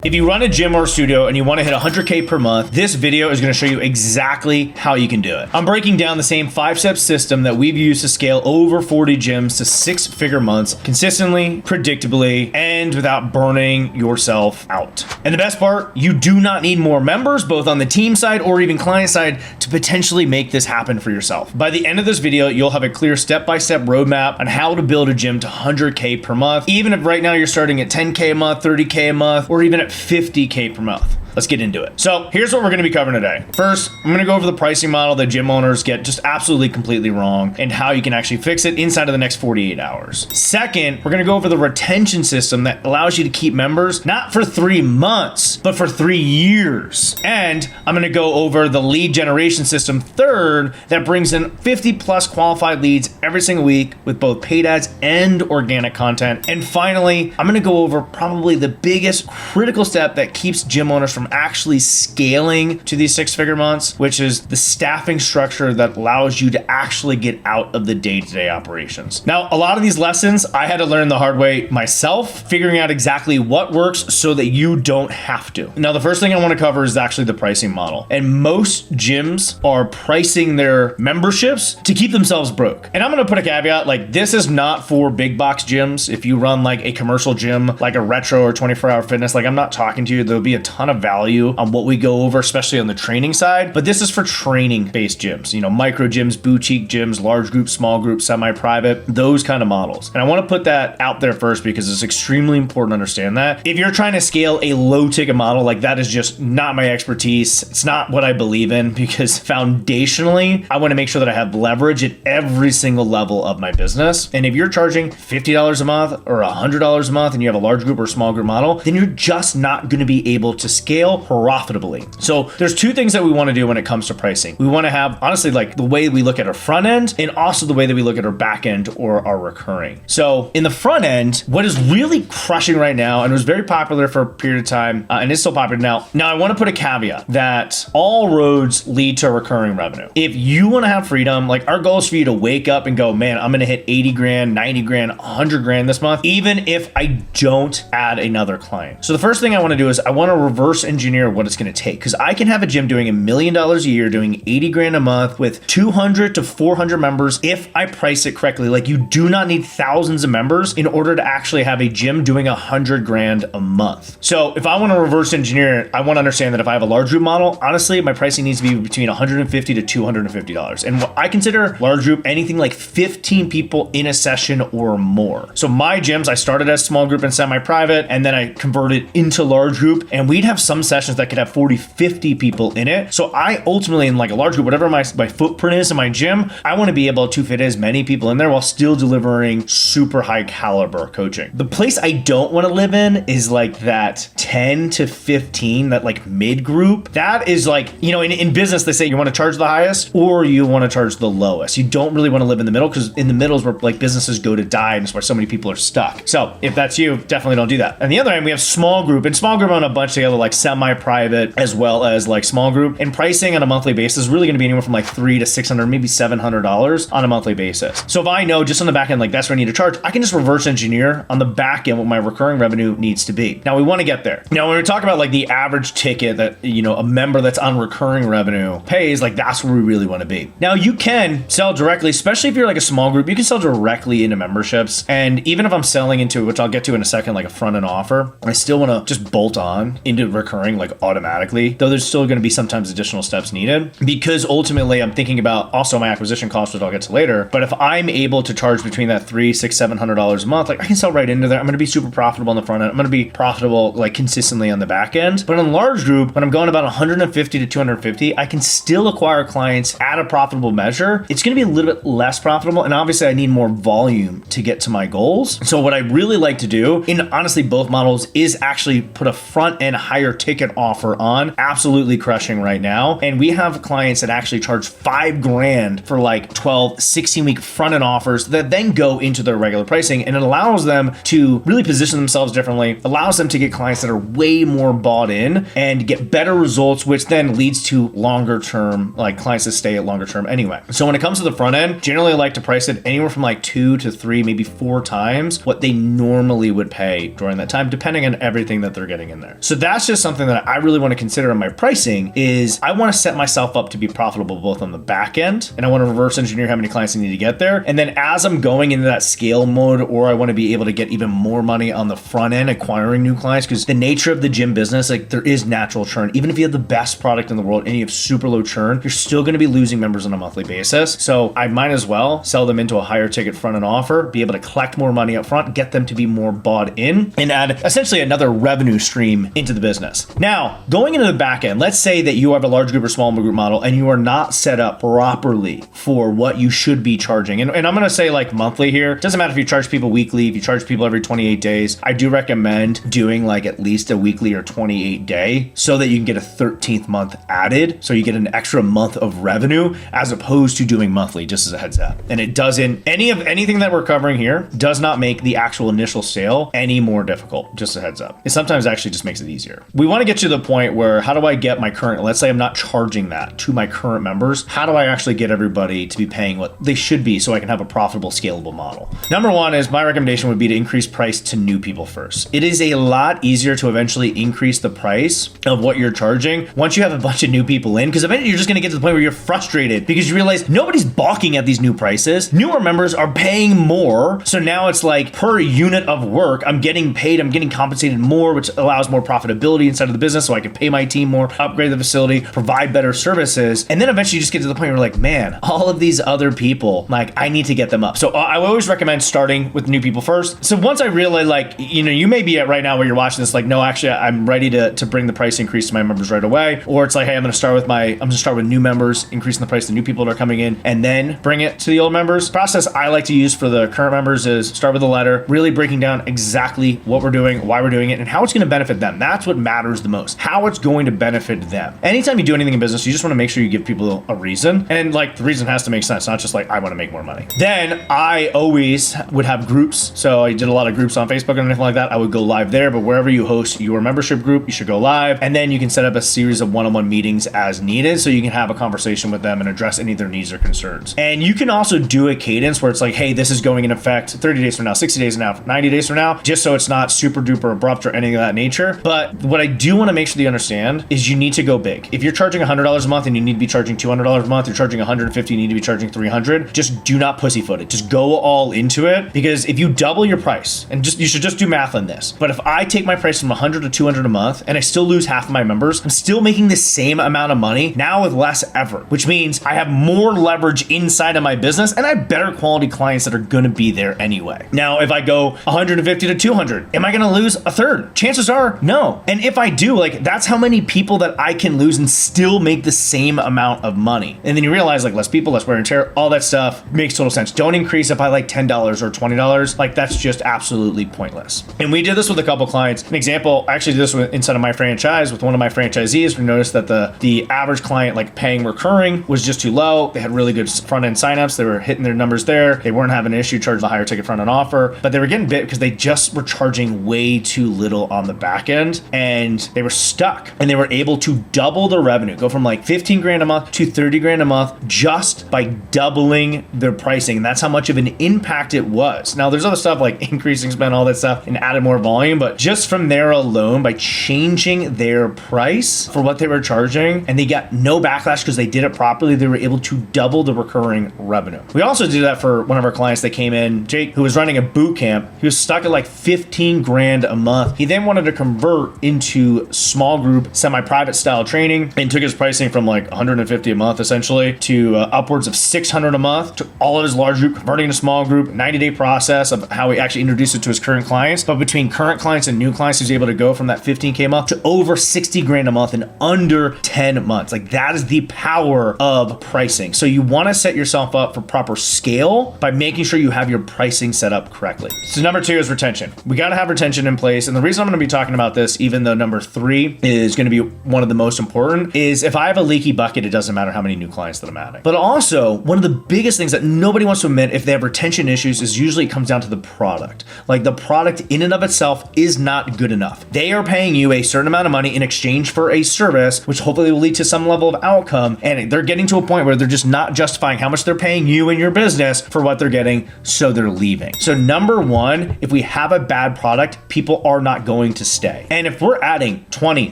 If you run a gym or a studio and you want to hit 100K per month, this video is going to show you exactly how you can do it. I'm breaking down the same 5-step system that we've used to scale over 40 gyms to 6-figure months consistently, predictably, and without burning yourself out. And the best part, you do not need more members, both on the team side or even client side, to potentially make this happen for yourself. By the end of this video, you'll have a clear step-by-step roadmap on how to build a gym to 100K per month, even if right now you're starting at 10K a month, 30K a month, or even at 50K per month. Let's get into it. So here's what we're going to be covering today. First, I'm going to go over the pricing model that gym owners get just absolutely completely wrong and how you can actually fix it inside of the next 48 hours. Second, we're going to go over the retention system that allows you to keep members not for 3 months, but for 3 years. And I'm going to go over the lead generation system third that brings in 50 plus qualified leads every single week with both paid ads and organic content. And finally, I'm going to go over probably the biggest critical step that keeps gym owners from actually scaling to these 6-figure months, which is the staffing structure that allows you to actually get out of the day-to-day operations. Now, a lot of these lessons I had to learn the hard way myself, figuring out exactly what works so that you don't have to. Now, the first thing I want to cover is actually the pricing model. And most gyms are pricing their memberships to keep themselves broke. And I'm going to put a caveat, like this is not for big box gyms. If you run like a commercial gym, like a Retro or 24-hour fitness, like I'm not talking to you. There'll be a ton of value on what we go over, especially on the training side, but this is for training based gyms, micro gyms, boutique gyms, large group, small group, semi-private, those kind of models. And I want to put that out there first because it's extremely important to understand that. If you're trying to scale a low ticket model, like that is just not my expertise. It's not what I believe in because foundationally, I want to make sure that I have leverage at every single level of my business. And if you're charging $50 a month or $100 a month and you have a large group or small group model, then you're just not going to be able to scale profitably. So there's 2 things that we want to do when it comes to pricing. We want to have, honestly, like the way we look at our front end and also the way that we look at our back end or our recurring. So in the front end, what is really crushing right now, and it was very popular for a period of time, and it's still popular now. Now I want to put a caveat that all roads lead to recurring revenue. If you want to have freedom, like our goal is for you to wake up and go, man, I'm going to hit 80 grand, 90 grand, 100 grand this month, even if I don't add another client. So the first thing I want to do is I want to reverse engineer what it's going to take, because I can have a gym doing $1 million a year, doing 80 grand a month with 200 to 400 members if I price it correctly. Like you do not need thousands of members in order to actually have a gym doing 100 grand a month. So if I want to reverse engineer it, I want to understand that if I have a large group model, honestly, my pricing needs to be between $150 to $250. And what I consider large group, anything like 15 people in a session or more. So my gyms, I started as small group and semi-private, and then I converted into large group, and we'd have some sessions that could have 40, 50 people in it. So I ultimately, in like a large group, whatever my footprint is in my gym, I want to be able to fit as many people in there while still delivering super high caliber coaching. The place I don't want to live in is like that 10 to 15, that like mid group. That is like, in business, they say you want to charge the highest or you want to charge the lowest. You don't really want to live in the middle, because in the middle is where like businesses go to die, and it's where so many people are stuck. So if that's you, definitely don't do that. On the other hand, we have small group, and small group on a bunch together, like semi-private as well as like small group, and pricing on a monthly basis is really going to be anywhere from like $300 to $600, maybe $700 on a monthly basis. So if I know just on the back end, like that's what I need to charge, I can just reverse engineer on the back end what my recurring revenue needs to be. Now we want to get there. Now when we talk about like the average ticket that, a member that's on recurring revenue pays, like that's where we really want to be. Now you can sell directly, especially if you're like a small group, you can sell directly into memberships. And even if I'm selling into, which I'll get to in a second, like a front end offer, I still want to just bolt on into recurring like automatically, though there's still going to be sometimes additional steps needed, because ultimately I'm thinking about also my acquisition cost, which I'll get to later. But if I'm able to charge between that $300, $600, $700 a month, like I can sell right into there. I'm going to be super profitable on the front end. I'm going to be profitable like consistently on the back end. But in large group, when I'm going about 150 to 250, I can still acquire clients at a profitable measure. It's going to be a little bit less profitable, and obviously I need more volume to get to my goals. So what I really like to do in honestly both models is actually put a front end higher ticket offer on, absolutely crushing right now. And we have clients that actually charge $5,000 for like 12, 16 week front end offers that then go into their regular pricing. And it allows them to really position themselves differently, allows them to get clients that are way more bought in and get better results, which then leads to longer term, like clients that stay at longer term anyway. So when it comes to the front end, generally I like to price it anywhere from like 2 to 3, maybe 4 times what they normally would pay during that time, depending on everything that they're getting in there. So that's just something that I really want to consider in my pricing is I want to set myself up to be profitable both on the back end, and I want to reverse engineer how many clients I need to get there. And then as I'm going into that scale mode, or I want to be able to get even more money on the front end, acquiring new clients, because the nature of the gym business, like there is natural churn. Even if you have the best product in the world and you have super low churn, you're still going to be losing members on a monthly basis. So I might as well sell them into a higher ticket front end offer, be able to collect more money up front, get them to be more bought in, and add essentially another revenue stream into the business. Now, going into the back end, let's say that you have a large group or small group model and you are not set up properly for what you should be charging. And I'm going to say like monthly here. It doesn't matter if you charge people weekly, if you charge people every 28 days. I do recommend doing like at least a weekly or 28 day so that you can get a 13th month added. So you get an extra month of revenue as opposed to doing monthly, just as a heads up. And it doesn't, anything that we're covering here does not make the actual initial sale any more difficult, just a heads up. It sometimes actually just makes it easier. We want to get to the point where how do I get my current, let's say I'm not charging that to my current members. How do I actually get everybody to be paying what they should be so I can have a profitable, scalable model? Number one is my recommendation would be to increase price to new people first. It is a lot easier to eventually increase the price of what you're charging once you have a bunch of new people in, because eventually you're just going to get to the point where you're frustrated because you realize nobody's balking at these new prices. Newer members are paying more. So now it's like per unit of work, I'm getting paid, I'm getting compensated more, which allows more profitability inside of the business so I can pay my team more, upgrade the facility, provide better services. And then eventually you just get to the point where you're like, man, all of these other people, like I need to get them up. So I always recommend starting with new people first. So once I realize like, you may be at right now where you're watching this, like, no, actually I'm ready to bring the price increase to my members right away. Or it's like, hey, I'm going to start with new members, increasing the price to new people that are coming in, and then bring it to the old members. Process I like to use for the current members is start with a letter, really breaking down exactly what we're doing, why we're doing it, and how it's going to benefit them. That's what matters the most, how it's going to benefit them. Anytime you do anything in business, you just want to make sure you give people a reason. And like the reason has to make sense, not just like, I want to make more money. Then I always would have groups. So I did a lot of groups on Facebook and anything like that. I would go live there, but wherever you host your membership group, you should go live. And then you can set up a series of one-on-one meetings as needed so you can have a conversation with them and address any of their needs or concerns. And you can also do a cadence where it's like, hey, this is going in effect 30 days from now, 60 days from now, 90 days from now, just so it's not super duper abrupt or anything of that nature. But what I do want to make sure that you understand is you need to go big. If you're charging $100 a month and you need to be charging $200 a month, you're charging $150, you need to be charging $300, just do not pussyfoot it. Just go all into it, because if you double your price, and you should just do math on this, but if I take my price from $100 to $200 a month and I still lose half of my members, I'm still making the same amount of money now with less effort, which means I have more leverage inside of my business and I have better quality clients that are going to be there anyway. Now, if I go 150 to 200, am I going to lose a third? Chances are no. And if I do, like, that's how many people that I can lose and still make the same amount of money. And then you realize like less people, less wear and tear, all that stuff makes total sense. Don't increase it by like $10 or $20. Like that's just absolutely pointless. And we did this with a couple clients. An example, I actually did this inside of my franchise with one of my franchisees. We noticed that the average client like paying recurring was just too low. They had really good front end signups. They were hitting their numbers there. They weren't having an issue charging the higher ticket front end offer, but they were getting bit because they just were charging way too little on the back end and they were stuck, and they were able to double their revenue, go from like 15 grand a month to 30 grand a month just by doubling their pricing. And that's how much of an impact it was. Now there's other stuff like increasing spend, all that stuff, and added more volume, but just from there alone, by changing their price for what they were charging, and they got no backlash because they did it properly, they were able to double the recurring revenue. We also did that for one of our clients that came in, Jake, who was running a boot camp. He was stuck at like 15 grand a month. He then wanted to convert into small group, semi-private style training, and took his pricing from like 150 a month essentially to upwards of 600 a month, to all of his large group, converting to small group, 90-day process of how he actually introduced it to his current clients. But between current clients and new clients, he was able to go from that 15K a month to over 60 grand a month in under 10 months. Like that is the power of pricing. So you want to set yourself up for proper scale by making sure you have your pricing set up correctly. So number 2 is retention. We got to have retention in place. And the reason I'm going to be talking about this, even though number 3 is going to be one of the most important, is if I have a leaky bucket, it doesn't matter how many new clients that I'm adding. But also, one of the biggest things that nobody wants to admit if they have retention issues is usually it comes down to the product. Like the product in and of itself is not good enough. They are paying you a certain amount of money in exchange for a service, which hopefully will lead to some level of outcome. And they're getting to a point where they're just not justifying how much they're paying you and your business for what they're getting. So they're leaving. So number 1, if we have a bad product, people are not going going to stay. And if we're adding 20,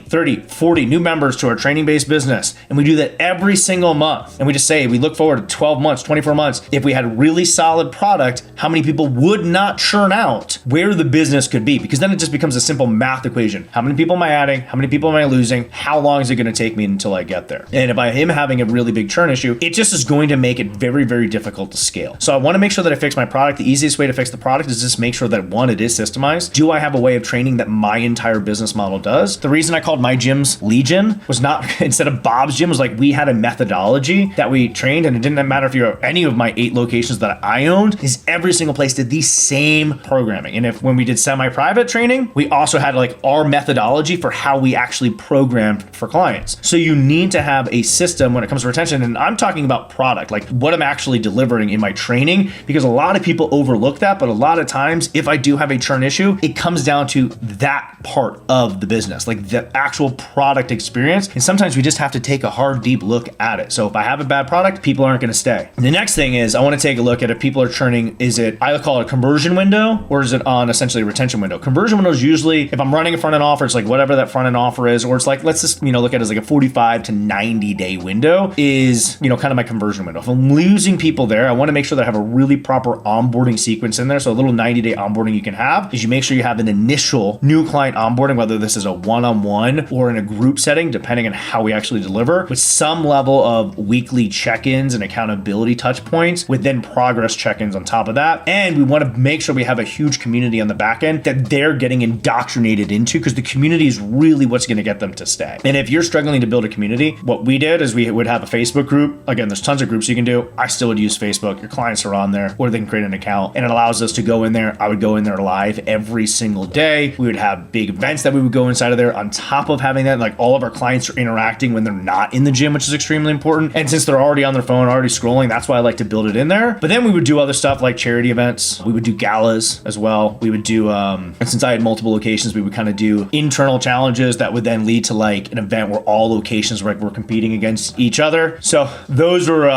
30, 40 new members to our training-based business, and we do that every single month, and we just say, we look forward to 12 months, 24 months, if we had a really solid product, how many people would not churn out, where the business could be? Because then it just becomes a simple math equation. How many people am I adding? How many people am I losing? How long is it going to take me until I get there? And if I am having a really big churn issue, it just is going to make it very, very difficult to scale. So I want to make sure that I fix my product. The easiest way to fix the product is just make sure that, one, it is systemized. Do I have a way of training that my entire business model does? The reason I called my gyms Legion was not, instead of Bob's Gym, was like we had a methodology that we trained, and it didn't matter if you're any of my 8 locations that I owned, is every single place did the same programming. And if when we did semi-private training, we also had like our methodology for how we actually programmed for clients. So you need to have a system when it comes to retention. And I'm talking about product, like what I'm actually delivering in my training, because a lot of people overlook that. But a lot of times, if I do have a churn issue, it comes down to that part of the business, like the actual product experience. And sometimes we just have to take a hard, deep look at it. So if I have a bad product, people aren't going to stay. The next thing is I want to take a look at if people are churning, is it, I call it a conversion window, or is it on essentially a retention window? Conversion window is usually, if I'm running a front end offer, it's like whatever that front end offer is, or it's like, let's just, look at it as like a 45 to 90 day window is, kind of my conversion window. If I'm losing people there, I want to make sure that I have a really proper onboarding sequence in there. So a little 90-day onboarding you can have is you make sure you have an initial new client onboarding, whether this is a one-on-one or in a group setting, depending on how we actually deliver, with some level of weekly check-ins and accountability touch points, with then progress check-ins on top of that. And we want to make sure we have a huge community on the back end that they're getting indoctrinated into, because the community is really what's going to get them to stay. And if you're struggling to build a community, what we did is we would have a Facebook group. Again, there's tons of groups you can do. I still would use Facebook. Your clients are on there, or they can create an account, and it allows us to go in there. I would go in there live every single day. We would have big events that we would go inside of there. On top of having that, like all of our clients are interacting when they're not in the gym, which is extremely important. And since they're already on their phone, already scrolling, that's why I like to build it in there. But then we would do other stuff like charity events. We would do galas as well. We would do, and since I had multiple locations, we would kind of do internal challenges that would then lead to like an event where all locations were competing against each other. So those were,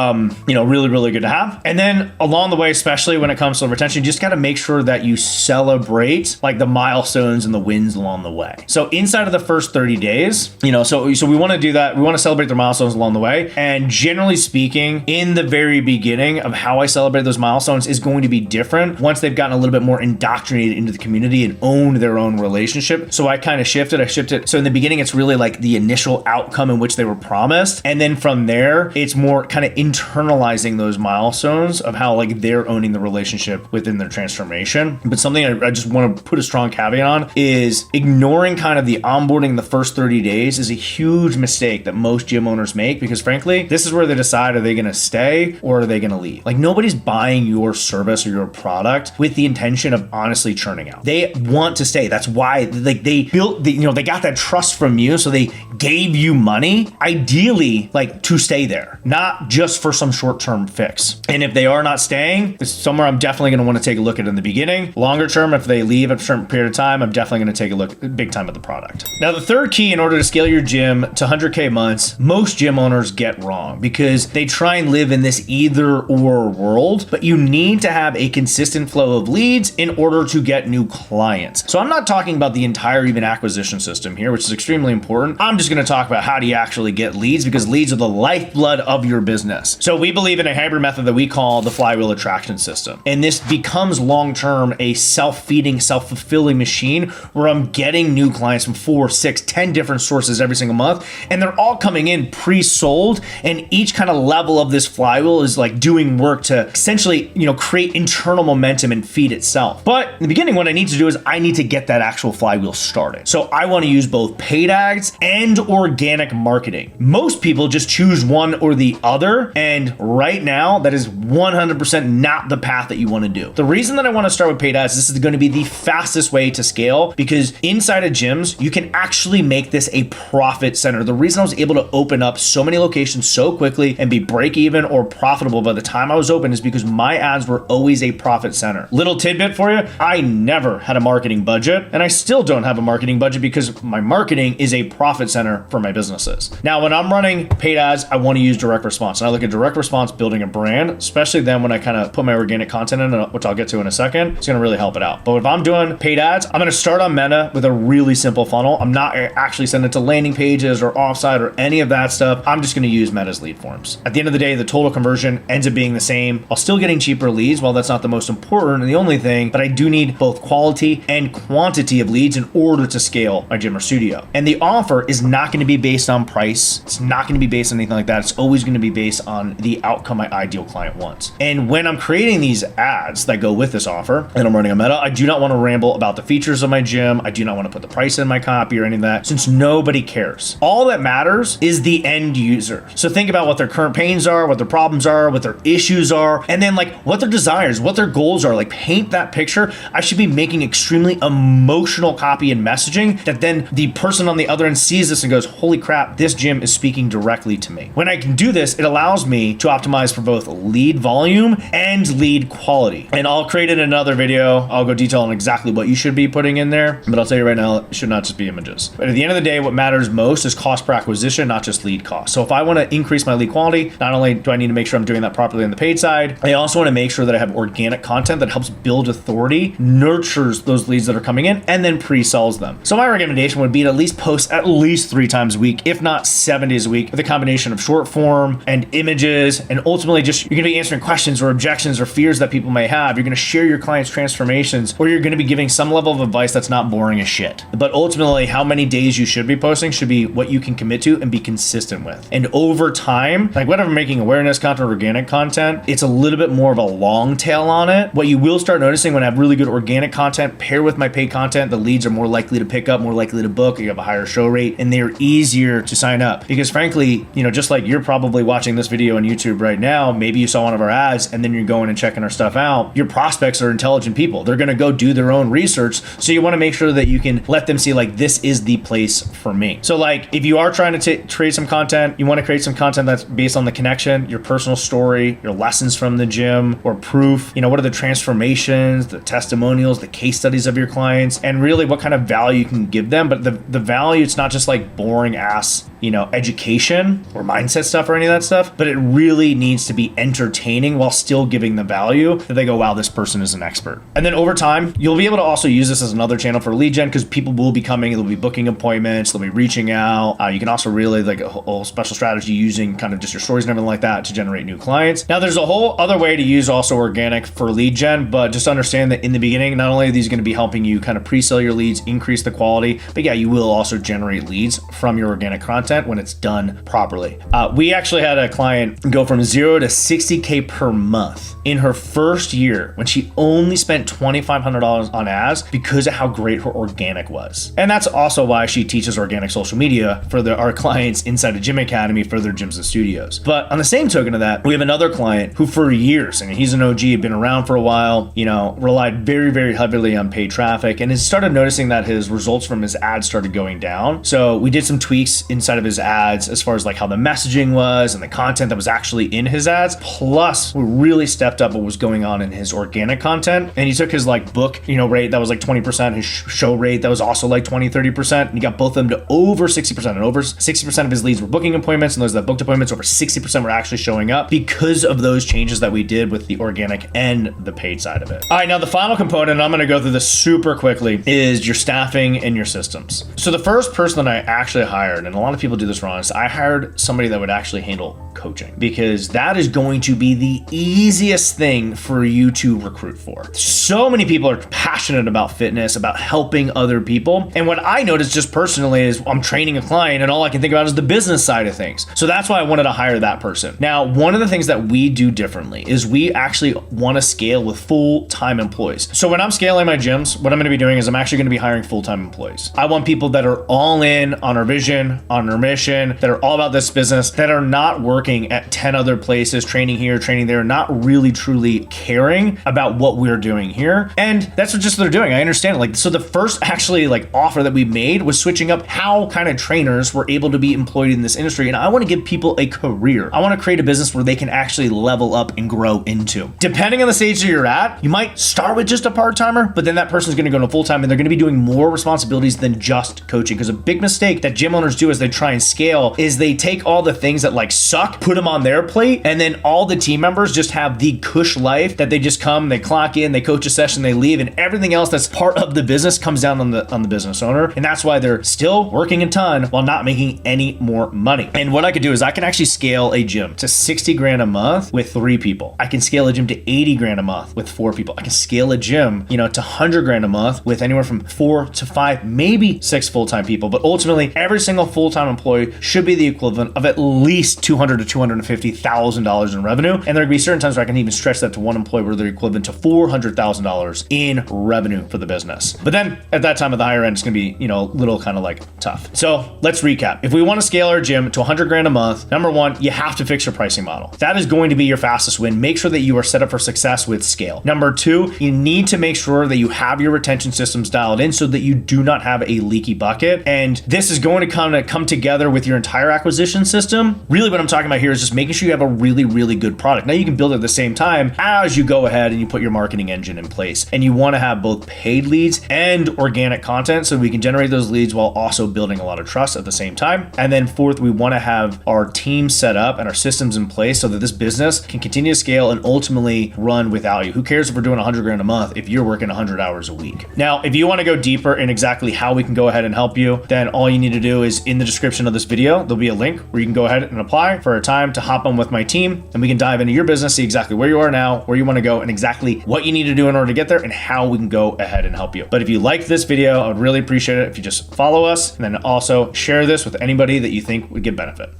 really, really good to have. And then along the way, especially when it comes to retention, you just got to make sure that you celebrate like the milestones and the wins along the way. So inside of the first 30 days, so we want to do that. We want to celebrate the milestones along the way. And generally speaking, in the very beginning of how I celebrate those milestones is going to be different once they've gotten a little bit more indoctrinated into the community and owned their own relationship. So I kind of shifted. So in the beginning, it's really like the initial outcome in which they were promised. And then from there, it's more kind of internalizing those milestones of how like they're owning the relationship within their transformation. But something I just want to put a strong caveat on is ignoring kind of the onboarding the first 30 days is a huge mistake that most gym owners make, because frankly, this is where they decide, are they going to stay or are they going to leave? Like nobody's buying your service or your product with the intention of honestly churning out. They want to stay. That's why like they built they got that trust from you. So they gave you money, ideally like to stay there, not just for some short-term fix. And if they are not staying, it's somewhere I'm definitely going to want to take a look at in the beginning. Longer term, if they leave at a certain period of time, I'm definitely going to take a look big time at the product. Now, the third key in order to scale your gym to 100K months, most gym owners get wrong because they try and live in this either or world, but you need to have a consistent flow of leads in order to get new clients. So I'm not talking about the entire even acquisition system here, which is extremely important. I'm just going to talk about how do you actually get leads, because leads are the lifeblood of your business. So we believe in a hybrid method that we call the Flywheel Attraction System. And this becomes long-term a self-feeding, self-fulfilling machine where I'm getting new clients from 4, 6, 10 different sources every single month. And they're all coming in pre-sold. And each kind of level of this flywheel is like doing work to essentially, create internal momentum and feed itself. But in the beginning, what I need to do is I need to get that actual flywheel started. So I want to use both paid ads and organic marketing. Most people just choose one or the other. And right now, that is 100% not the path that you want to do. The reason that I want to start with paid ads, this is going to be the fastest way to scale, because inside of gyms, you can actually make this a profit center. The reason I was able to open up so many locations so quickly and be break even or profitable by the time I was open is because my ads were always a profit center. Little tidbit for you, I never had a marketing budget, and I still don't have a marketing budget because my marketing is a profit center for my businesses. Now, when I'm running paid ads, I want to use direct response. And I look at direct response building a brand, especially then when I kind of put my organic content in, which I'll get to in a second, it's going to really help it out. But if I'm doing paid ads, I'm going to start start on Meta with a really simple funnel. I'm not actually sending it to landing pages or offsite or any of that stuff. I'm just going to use Meta's lead forms. At the end of the day, the total conversion ends up being the same while still getting cheaper leads. While that's not the most important and the only thing, but I do need both quality and quantity of leads in order to scale my gym or studio. And the offer is not going to be based on price. It's not going to be based on anything like that. It's always going to be based on the outcome my ideal client wants. And when I'm creating these ads that go with this offer and I'm running a Meta, I do not want to ramble about the features of my gym. I do not want to put the price in my copy or any of that, since nobody cares. All that matters is the end user. So think about what their current pains are, what their problems are, what their issues are, and then like what their desires, what their goals are. Like paint that picture. I should be making extremely emotional copy and messaging that then the person on the other end sees this and goes, holy crap, this gym is speaking directly to me. When I can do this, it allows me to optimize for both lead volume and lead quality. And I'll create it in another video. I'll go detail on exactly what you should be putting in there, but I'll tell you right now, it should not just be images. But at the end of the day, what matters most is cost per acquisition, not just lead cost. So if I want to increase my lead quality, not only do I need to make sure I'm doing that properly on the paid side, I also want to make sure that I have organic content that helps build authority, nurtures those leads that are coming in, and then pre-sells them. So my recommendation would be to at least post at least 3 times a week, if not 7 days a week, with a combination of short form and images. And ultimately just, you're going to be answering questions or objections or fears that people may have. You're going to share your clients' transformations, or you're going to be giving some level of advice that's not boring as shit. But ultimately, how many days you should be posting should be what you can commit to and be consistent with. And over time, like whenever I'm making awareness content or organic content, it's a little bit more of a long tail on it. What you will start noticing when I have really good organic content pair with my paid content, the leads are more likely to pick up, more likely to book, you have a higher show rate, and they're easier to sign up. Because frankly, just like you're probably watching this video on YouTube right now, maybe you saw one of our ads and then you're going and checking our stuff out. Your prospects are intelligent people. They're going to go do their own research. So you want to make sure that you can let them see like, this is the place for me. So like if you are trying to create some content, you want to create some content that's based on the connection, your personal story, your lessons from the gym or proof, what are the transformations, the testimonials, the case studies of your clients, and really what kind of value you can give them. But the value, it's not just like boring ass, education or mindset stuff or any of that stuff, but it really needs to be entertaining while still giving the value that they go, wow, this person is an expert. And then over time, you'll be able to also use this as another channel for lead gen because people will be coming, they'll be booking appointments, they'll be reaching out. You can also really like a whole special strategy using kind of just your stories and everything like that to generate new clients. Now there's a whole other way to use also organic for lead gen, but just understand that in the beginning, not only are these going to be helping you kind of pre-sell your leads, increase the quality, but yeah, you will also generate leads from your organic content when it's done properly. We actually had a client go from 0 to 60K per month in her first year when she only spent $2,500 on ads because of how great her organic was. And that's also why she teaches organic social media for our clients inside of Gym Academy for their gyms and studios. But on the same token of that, we have another client who for years, and he's an OG, been around for a while, relied very, very heavily on paid traffic and has started noticing that his results from his ads started going down. So we did some tweaks inside of his ads as far as like how the messaging was and the content that was actually in his ads. Plus, we really stepped up what was going on in his organic content. And he took his like book, rate that was like 20%, his show rate that was also like 20-30%. And he got both of them to over 60%. And over 60% of his leads were booking appointments, and those that booked appointments, over 60% were actually showing up because of those changes that we did with the organic and the paid side of it. All right, now the final component, and I'm gonna go through this super quickly, is your staffing and your systems. So the first person that I actually hired, and a lot of people do this wrong, is I hired somebody that would actually handle coaching, because that is going to be the easiest thing for you to recruit for. So many people are passionate about fitness, about helping other people. And what I noticed just personally is I'm training a client and all I can think about is the business side of things. So that's why I wanted to hire that person. Now, one of the things that we do differently is we actually want to scale with full-time employees. So when I'm scaling my gyms, what I'm going to be doing is I'm actually going to be hiring full-time employees. I want people that are all in on our vision, on our mission, that are all about this business, that are not working at 10 other places, training here, training there, not really truly caring about what we're doing here. And that's what just they're doing. I understand it. Like, so the first actually like offer that we made was switching up how kind of trainers were able to be employed in this industry. And I want to give people a career. I want to create a business where they can actually level up and grow into. Depending on the stage that you're at, you might start with just a part-timer, but then that person's going to go to full-time and they're going to be doing more responsibilities than just coaching. Because a big mistake that gym owners do as they try and scale is they take all the things that like suck, put them on their plate, and then all the team members just have the cush life that they just come, they clock in, they coach a session, they leave, and everything else that's part of the business comes down on the business owner, and that's why they're still working a ton while not making any more money. And what I could do is I can actually scale a gym to 60 grand a month with 3 people. I can scale a gym to 80 grand a month with 4 people. I can scale a gym, to 100 grand a month with anywhere from 4 to 5, maybe 6 full-time people. But ultimately, every single full-time employee should be the equivalent of at least $200,000 to $250,000 in revenue. And there are going to be certain times where I can even stretch that to one employee where they're equivalent to $400,000 in revenue for the business. But then at that time at the higher end, it's going to be, a little kind of like tough. So let's recap. If we want to scale our gym to 100 grand a month, number one, you have to fix your pricing model. That is going to be your fastest win. Make sure that you are set up for success with scale. Number two, you need to make sure that you have your retention systems dialed in so that you do not have a leaky bucket. And this is going to come together with your entire acquisition system. Really what I'm talking about here is just making sure you have a really, really good product. Now you can build it at the same time as you go ahead and you put your marketing engine in place. And you want to have both paid leads and organic content so we can generate those leads while also building a lot of trust at the same time. And then fourth, we want to have our team set up and our systems in place so that this business can continue to scale and ultimately run without you. Who cares if we're doing 100 grand a month if you're working 100 hours a week? Now, if you want to go deeper in exactly how we can go ahead and help you, then all you need to do is in the description of this video, there'll be a link where you can go ahead and apply for a time to hop on with my team, and we can dive into your business, see exactly where you are now, where you want to go, and exactly what you need to do in order to get there and how we can go ahead and help you. But if you liked this video, I would really appreciate it if you just follow us and then also share this with anybody that you think would get benefit.